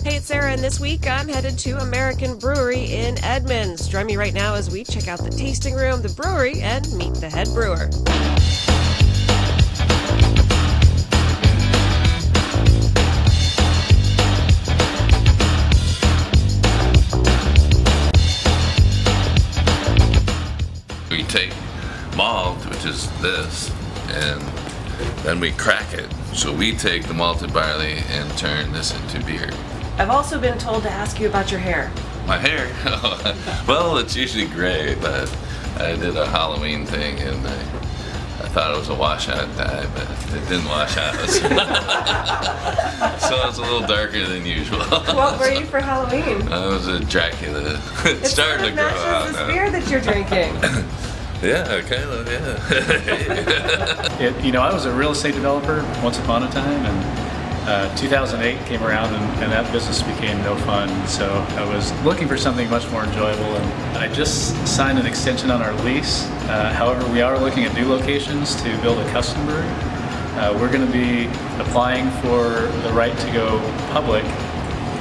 Hey, it's Sarah, and this week I'm headed to American Brewery in Edmonds. Join me right now as we check out the tasting room, the brewery, and meet the head brewer. We take malt, which is this, and then we crack it. So we take the malted barley and turn this into beer. I've also been told to ask you about your hair. My hair? Well, it's usually gray, but I did a Halloween thing and I thought it was a washout dye, but it didn't wash out. So it's a little darker than usual. What were you for Halloween? I was a Dracula. It's starting to grow out this now. beer that you're drinking. Yeah, kind of, yeah. I was a real estate developer once upon a time, and 2008 came around and that business became no fun. So I was looking for something much more enjoyable, and I just signed an extension on our lease. However, we are looking at new locations to build a custom brewery. We're going to be applying for the right to go public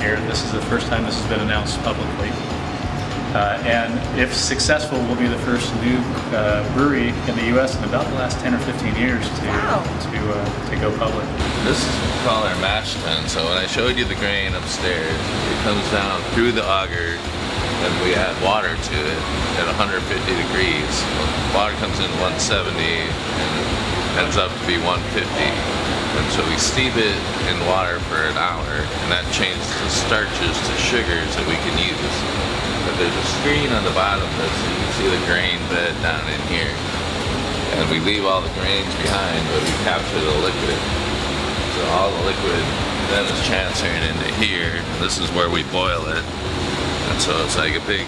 here. This is the first time this has been announced publicly. And if successful, we'll be the first new brewery in the U.S. in about the last 10 or 15 years to go public. This is what we call our mash tun. So when I showed you the grain upstairs, it comes down through the auger, and we add water to it at 150 degrees. Water comes in 170 and it ends up to be 150. And so we steep it in water for an hour, and that changes the starches to sugars that we can use. But there's a screen on the bottom that you can see the grain bed down in here. And we leave all the grains behind, but we capture the liquid. So all the liquid then is transferred into here. This is where we boil it. And so it's like a big,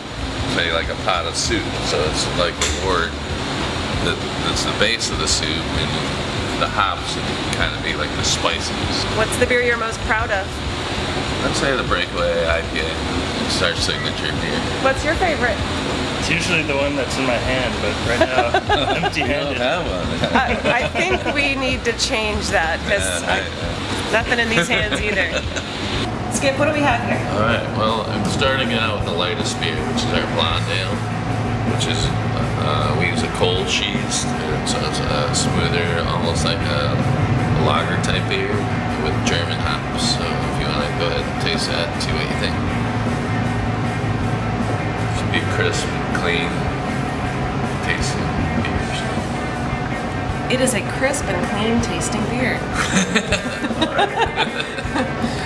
say like a pot of soup. So it's like a wort. That's the base of the soup, and the hops would kind of be like the spices. What's the beer you're most proud of? I'd say the Breakaway IPA. It's our signature beer. What's your favorite? It's usually the one that's in my hand, but right now I'm empty-handed. You don't have one. I think we need to change that, because nothing in these hands either. Skip, what do we have here? Alright, well, I'm starting out with the lightest beer, which is our blonde ale, which is, we use a cold cheese, so it's smoother, almost like a lager type beer with German hops. So if you want to go ahead and taste that and see what you think. Should be crisp, clean, tasting beer. It is a crisp and clean tasting beer.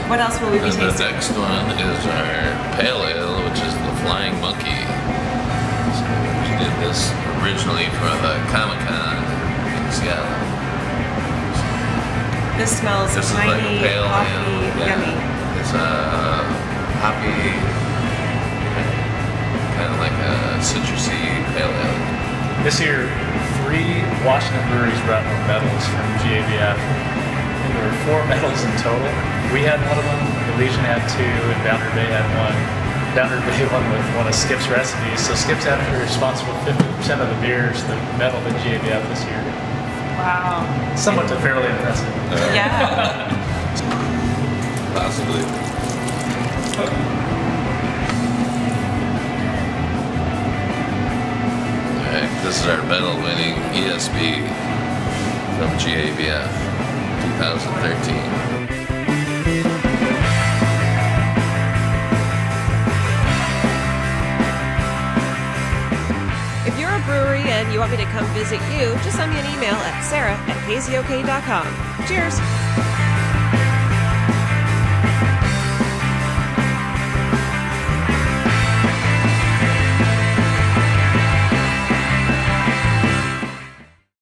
What else will we be tasting? The next one is our pale ale, which is the Flying Monkey. So we did this originally for the Comic-Con in Seattle. This smells This is tiny, like a pale hoppy, ale. yummy. It's a hoppy, kind of like a citrusy pale ale. This year, 3 Washington breweries brought home medals from GABF. And there were 4 medals in total. We had one of them, Elysian had 2, and Boundary Bay had 1. Boundary Bay won with one of Skip's recipes, so Skip's actually responsible for 50% of the beers that medaled at GABF this year. Wow. Somewhat fairly impressive. Yeah. Possibly. Alright, this is our medal-winning ESB from GABF 2013. If you're a brewery and you want me to come visit you, just send me an email at sarah@kzok.com. Cheers!